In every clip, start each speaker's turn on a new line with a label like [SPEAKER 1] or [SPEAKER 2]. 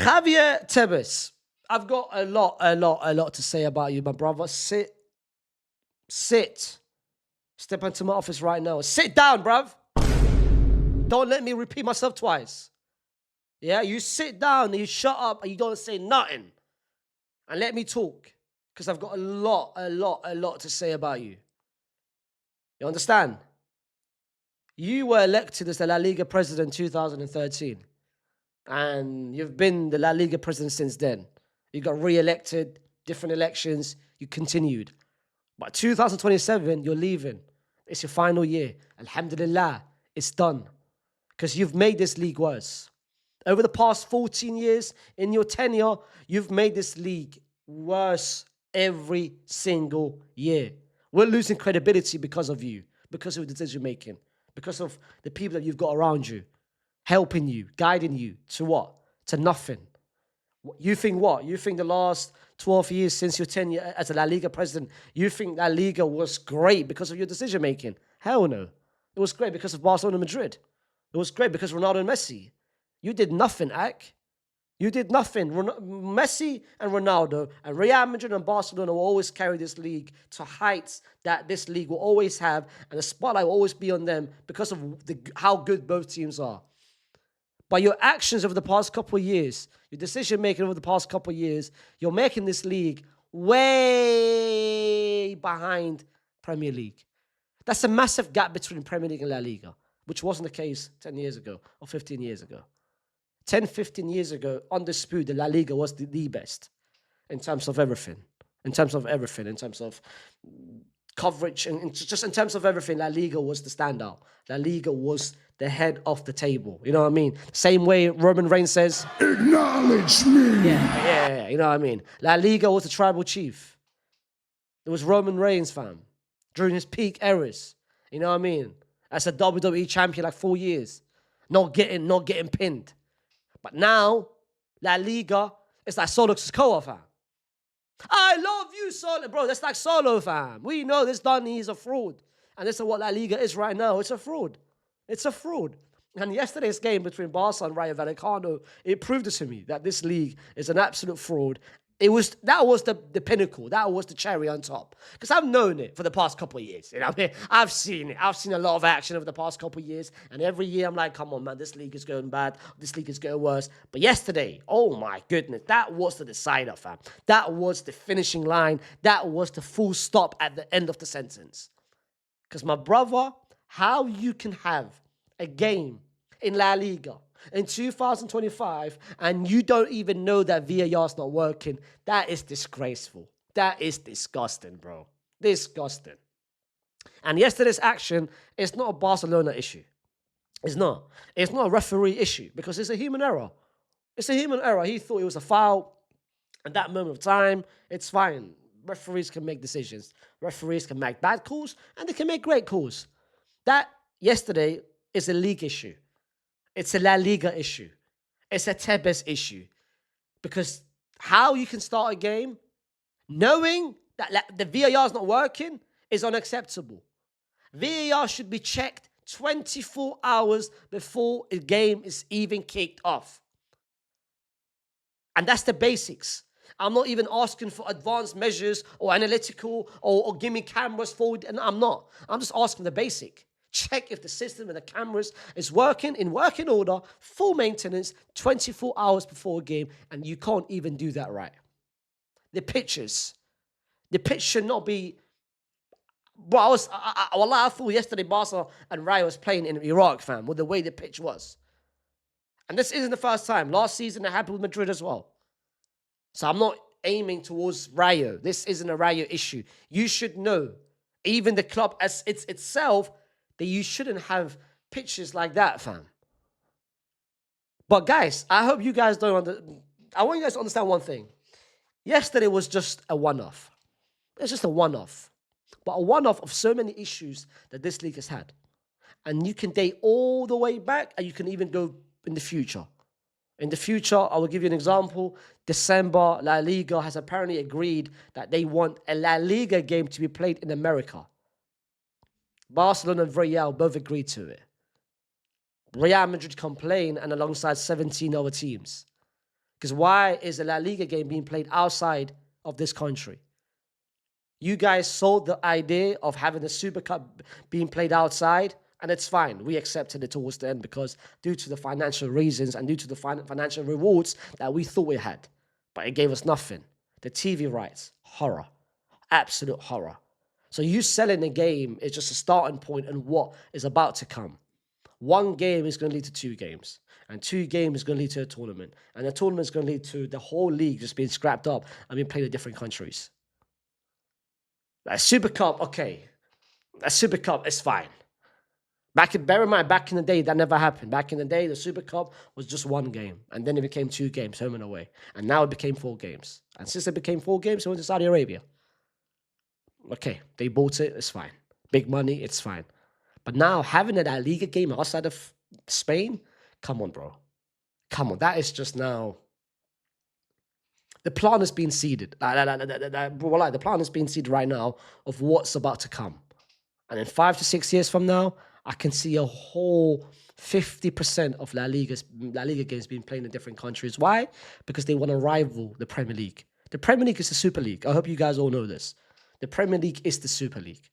[SPEAKER 1] Javier Tebas, I've got a lot to say about you, my brother. Sit. Step into my office right now. Sit down, bruv. Don't let me repeat myself twice. Yeah, you sit down and you shut up and you don't say nothing. And let me talk. Because I've got a lot to say about you. You understand? You were elected as the La Liga president in 2013. And you've been the La Liga president since then. You got re-elected, different elections, you continued. But 2027, you're leaving. It's your final year. Alhamdulillah, it's done. Because you've made this league worse. Over the past 14 years, in your tenure, you've made this league worse every single year. We're losing credibility because of you, because of the decision making, because of the people that you've got around you, helping you, guiding you to what? To nothing. You think what? You think the last 12 years since your tenure as a La Liga president, you think La Liga was great because of your decision making? Hell no. It was great because of Barcelona and Madrid. It was great because of Ronaldo and Messi. You did nothing, Ak. You did nothing. Messi and Ronaldo and Real Madrid and Barcelona will always carry this league to heights that this league will always have, and the spotlight will always be on them because of how good both teams are. But your actions over the past couple of years, your decision making over the past couple of years, you're making this league way behind Premier League. That's a massive gap between Premier League and La Liga, which wasn't the case 10 years ago or 15 years ago. 10, 15 years ago, undisputed, La Liga was the best in terms of everything. In terms of coverage, and just in terms of everything, La Liga was the standout. La Liga was the head of the table. You know what I mean? Same way Roman Reigns says, "Acknowledge me." Yeah. You know what I mean? La Liga was the tribal chief. It was Roman Reigns, fam, during his peak eras. You know what I mean? As a WWE champion, like 4 years, not getting pinned. But now, La Liga is like Solo Sikoa, fam. I love you, Solo. Bro, that's like Solo, fam. We know this Donny is a fraud. And this is what La Liga is right now. It's a fraud. It's a fraud. And yesterday's game between Barca and Rayo Vallecano, it proved it to me that this league is an absolute fraud. That was the pinnacle. That was the cherry on top. Because I've known it for the past couple of years. You know what I mean? I've seen it. I've seen a lot of action over the past couple of years. And every year I'm like, come on, man, this league is going bad. This league is going worse. But yesterday, oh my goodness, that was the decider, fam. That was the finishing line. That was the full stop at the end of the sentence. Because my brother, how you can have a game in La Liga in 2025 and you don't even know that VAR's not working, that is disgraceful. That is disgusting, bro. Disgusting. And yesterday's action is not a Barcelona issue. It's not. It's not a referee issue because it's a human error. It's a human error. He thought it was a foul at that moment of time. It's fine. Referees can make decisions. Referees can make bad calls and they can make great calls. That yesterday is a league issue. It's a La Liga issue. It's a Tebas issue. Because how you can start a game knowing that the VAR is not working is unacceptable. VAR should be checked 24 hours before a game is even kicked off. And that's the basics. I'm not even asking for advanced measures or analytical or give me cameras forward. And I'm not. I'm just asking the basic. Check if the system and the cameras is working in working order, full maintenance, 24 hours before a game, and you can't even do that right. The pitch should not be. Bro, I thought yesterday Barca and Rayo was playing in Iraq, fam, with the way the pitch was. And this isn't the first time. Last season it happened with Madrid as well. So I'm not aiming towards Rayo. This isn't a Rayo issue. You should know, even the club as itself, that you shouldn't have pitches like that, fam. But guys, I hope you guys I want you guys to understand one thing. Yesterday was just a one-off. It's just a one-off. But a one-off of so many issues that this league has had. And you can date all the way back, and you can even go in the future. In the future, I will give you an example. December, La Liga has apparently agreed that they want a La Liga game to be played in America. Barcelona and Real both agreed to it. Real Madrid complained, and alongside 17 other teams. Because why is the La Liga game being played outside of this country? You guys sold the idea of having the Super Cup being played outside, and it's fine. We accepted it towards the end because due to the financial reasons and due to the financial rewards that we thought we had. But it gave us nothing. The TV rights, horror. Absolute horror. So you selling the game is just a starting point and what is about to come. One game is going to lead to 2 games. And 2 games is going to lead to a tournament. And the tournament is going to lead to the whole league just being scrapped up and being played in different countries. Like Super Cup, okay. A Super Cup is fine. Bear in mind, back in the day, that never happened. Back in the day, the Super Cup was just 1 game. And then it became 2 games, home and away. And now it became 4 games. And since it became 4 games, it went to Saudi Arabia. Okay, they bought it, it's fine. Big money, it's fine. But now, having a La Liga game outside of Spain, come on, bro. Come on, that is just now... The plan has been seeded. The plan has been seeded right now of what's about to come. And in 5 to 6 years from now, I can see a whole 50% of La Liga games being played in different countries. Why? Because they want to rival the Premier League. The Premier League is the Super League. I hope you guys all know this. The Premier League is the Super League.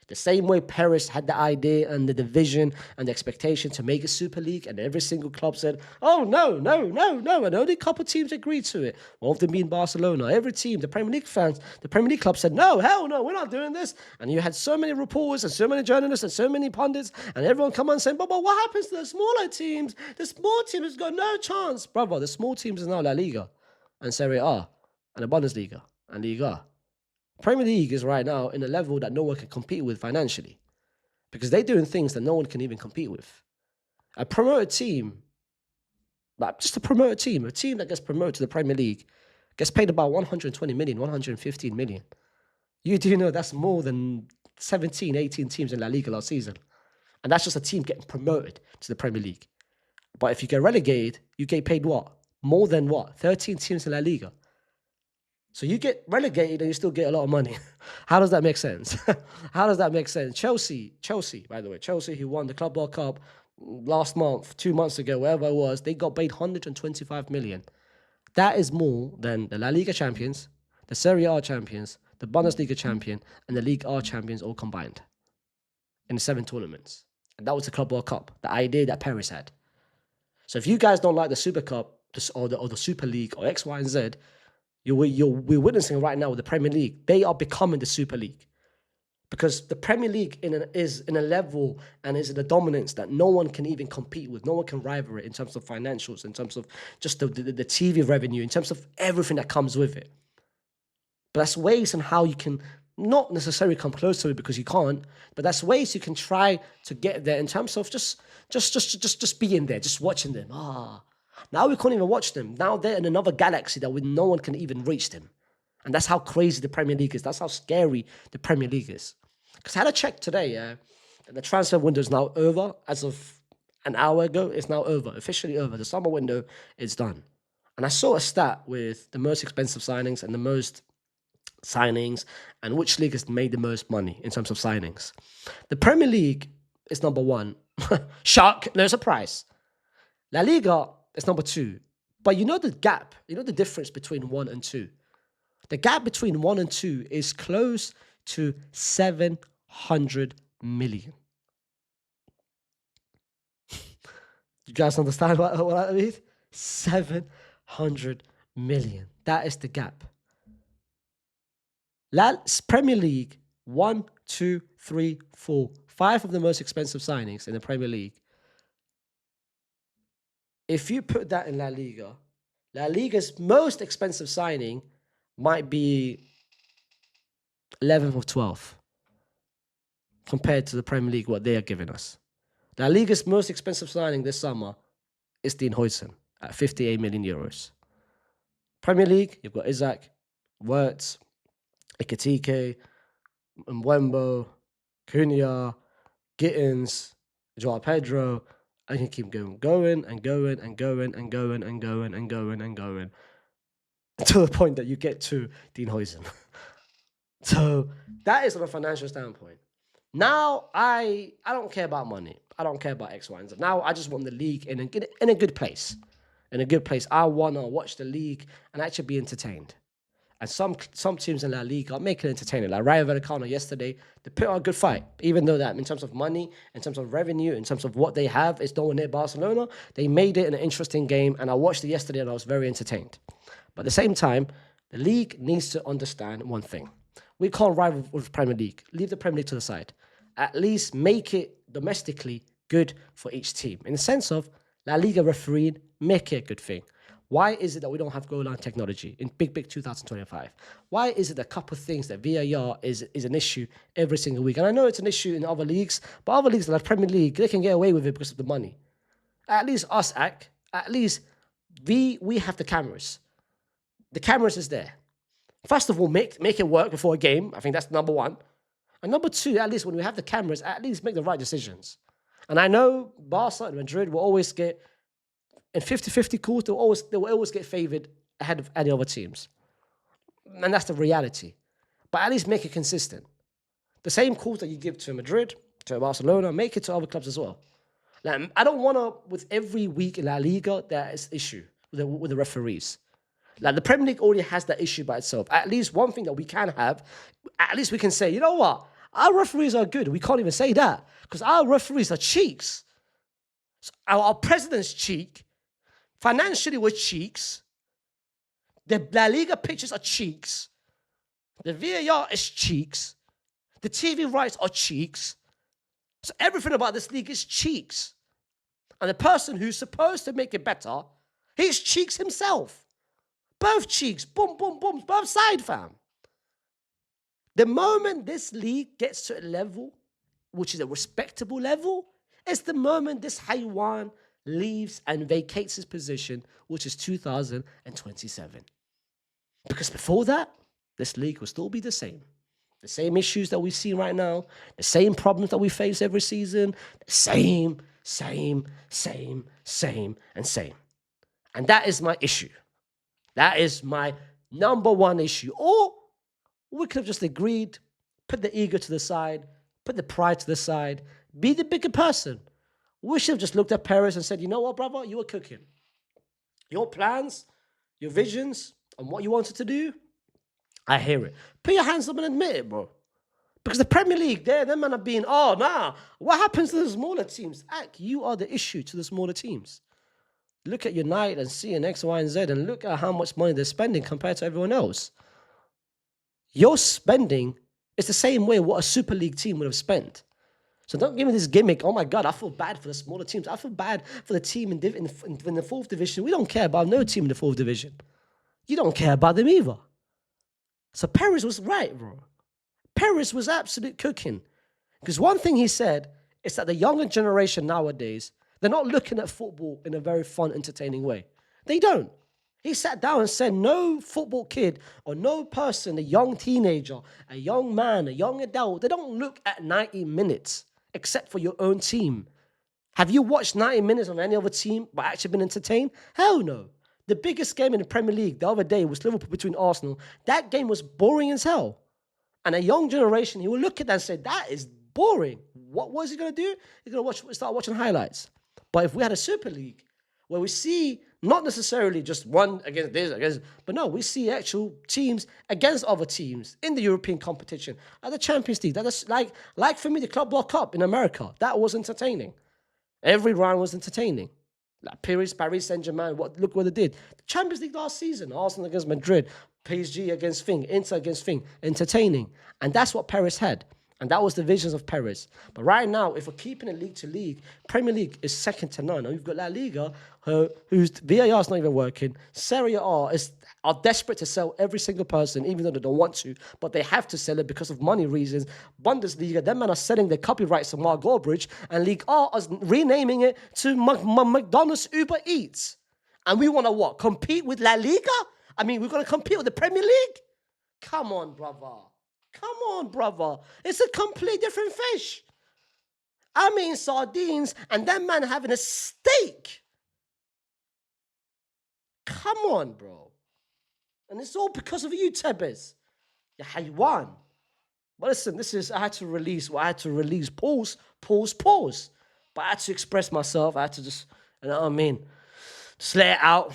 [SPEAKER 1] The same way Paris had the idea and the vision and the expectation to make a Super League, and every single club said, oh, no. And only a couple of teams agreed to it. One of them being Barcelona. Every team, the Premier League fans, the Premier League club said, no, hell no, we're not doing this. And you had so many reporters and so many journalists and so many pundits, and everyone come on saying, but what happens to the smaller teams? The small teams has got no chance. Brother, the small teams is now La Liga and Serie A and the Bundesliga and Liga. Premier League is right now in a level that no one can compete with financially because they're doing things that no one can even compete with. A promoted team, like just a promoted team, a team that gets promoted to the Premier League gets paid about 120 million, 115 million. You do know that's more than 17, 18 teams in La Liga last season. And that's just a team getting promoted to the Premier League. But if you get relegated, you get paid what? More than what? 13 teams in La Liga. So you get relegated and you still get a lot of money. How does that make sense? How does that make sense? Chelsea, by the way, who won the Club World Cup last month, 2 months ago, wherever it was, they got paid 125 million. That is more than the La Liga champions, the Serie A champions, the Bundesliga champion, and the Ligue A champions all combined in 7 tournaments. And that was the Club World Cup, the idea that Paris had. So if you guys don't like the Super Cup or the Super League or X, Y, and Z, we're witnessing right now with the Premier League. They are becoming the Super League because the Premier League is in a level and is in a dominance that no one can even compete with. No one can rival it in terms of financials, in terms of just the TV revenue, in terms of everything that comes with it. But that's ways on how you can not necessarily come close to it because you can't, but that's ways you can try to get there in terms of just being there, just watching them. Now we can't even watch them. Now they're in another galaxy that no one can even reach them. And that's how crazy the Premier League is. That's how scary the Premier League is. Because I had a check today, the transfer window is now over. As of an hour ago, it's now over, officially over. The summer window is done. And I saw a stat with the most expensive signings and the most signings and which league has made the most money in terms of signings. The Premier League is number 1. Shock, no surprise. La Liga is number 2. But you know the gap, you know the difference between 1 and 2. The gap between 1 and 2 is close to 700 million. You guys understand what I mean? 700 million. That is the gap. Premier League, 1, 2, 3, 4, 5 of the most expensive signings in the Premier League. If you put that in La Liga's most expensive signing might be 11th or 12th compared to the Premier League, what they are giving us. La Liga's most expensive signing this summer is Dean Huijsen at 58 million euros. Premier League, you've got Isaac, Wirtz, Ekitike, Mbembo, Cunha, Gittins, Joao Pedro. I can keep going to the point that you get to Dean Huijsen. So that is on a financial standpoint. Now I don't care about money. I don't care about X, Y, and Z. Now I just want the league in a good place. in a good place. I want to watch the league and actually be entertained. And some teams in La Liga are making it entertaining. Like Rayo Vallecano yesterday, they put on a good fight. Even though that in terms of money, in terms of revenue, in terms of what they have, it's nowhere near Barcelona. They made it an interesting game. And I watched it yesterday and I was very entertained. But at the same time, the league needs to understand one thing. We can't rival with the Premier League. Leave the Premier League to the side. At least make it domestically good for each team. In the sense of La Liga refereeing, make it a good thing. Why is it that we don't have goal line technology in big 2025? Why is it a couple of things that VAR is an issue every single week? And I know it's an issue in other leagues, but other leagues like Premier League, they can get away with it because of the money. At least us, at least we have the cameras. The cameras is there. First of all, make it work before a game. I think that's number one. And number two, at least when we have the cameras, at least make the right decisions. And I know Barca and Madrid will always get, in 50-50 calls, they will always get favored ahead of any other teams. And that's the reality. But at least make it consistent. The same calls that you give to Madrid, to Barcelona, make it to other clubs as well. Like, I don't want to, with every week in La Liga, there is issue with the referees. Like the Premier League already has that issue by itself. At least one thing that we can have, at least we can say, you know what? Our referees are good. We can't even say that because our referees are cheeks. So our president's cheek. Financially, we're cheeks. The La Liga pitches are cheeks. The VAR is cheeks. The TV rights are cheeks. So everything about this league is cheeks. And the person who's supposed to make it better, he's cheeks himself. Both cheeks, boom, boom, boom, both side, fam. The moment this league gets to a level, which is a respectable level, it's the moment this Haywan leaves and vacates his position, which is 2027. Because before that, this league will still be the same. The same issues that we see right now, the same problems that we face every season, the same. And that is my issue. That is my number one issue. Or we could have just agreed, put the ego to the side, put the pride to the side, be the bigger person. We should have just looked at Paris and said, you know what, brother, you were cooking. Your plans, your visions, and what you wanted to do, I hear it. Put your hands up and admit it, bro. Because the Premier League, them man are being, what happens to the smaller teams? You are the issue to the smaller teams. Look at United and C and X, Y, and Z, and look at how much money they're spending compared to everyone else. Your spending is the same way what a Super League team would have spent. So don't give me this gimmick. Oh my God, I feel bad for the smaller teams. I feel bad for the team in the fourth division. We don't care about no team in the fourth division. You don't care about them either. So Paris was right, bro. Paris was absolute cooking. Because one thing he said is that the younger generation nowadays, they're not looking at football in a very fun, entertaining way. They don't. He sat down and said, no football kid or no person, a young teenager, a young man, a young adult, they don't look at 90 minutes except for your own team. Have you watched 90 minutes of any other team but actually been entertained? Hell no. The biggest game in the Premier League the other day was Liverpool between Arsenal. That game was boring as hell. And a young generation, he will look at that and say, that is boring. What was he going to do? He's going to start watching highlights. But if we had a Super League where we see not necessarily just one against this, but no, we see actual teams against other teams in the European competition, at the Champions League. That is like for me, the Club World Cup in America. That was entertaining. Every round was entertaining. Like Paris Saint-Germain, look what they did. The Champions League last season, Arsenal against Madrid, PSG against Inter against entertaining. And that's what Paris had. And that was the visions of Paris. But right now, if we're keeping it league to league, Premier League is second to none. And we've got La Liga, whose VAR is not even working. Serie A are desperate to sell every single person, even though they don't want to. But they have to sell it because of money reasons. Bundesliga, them men are selling their copyrights to Mark Gorbridge. And League A is renaming it to McDonald's Uber Eats. And we want to what? Compete with La Liga? I mean, we're going to compete with the Premier League? Come on, brother. Come on, brother. It's a complete different fish. I mean sardines and that man having a steak. Come on, bro. And it's all because of you, Tebas. Ya haywan. But listen, I had to release. Pause. But I had to express myself. I had to just, you know what I mean? Just let it out.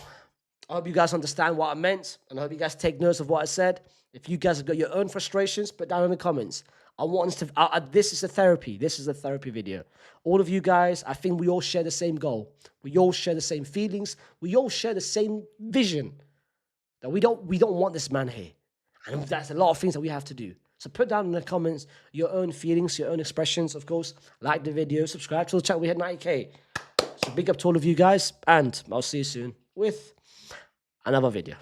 [SPEAKER 1] I hope you guys understand what I meant, and I hope you guys take notes of what I said. If you guys have got your own frustrations, put down in the comments. I want us to. This is a therapy. This is a therapy video. All of you guys, I think we all share the same goal. We all share the same feelings. We all share the same vision. That we don't want this man here, and that's a lot of things that we have to do. So put down in the comments your own feelings, your own expressions. Of course, like the video, subscribe to the channel. We hit 90K. So big up to all of you guys, and I'll see you soon with another video.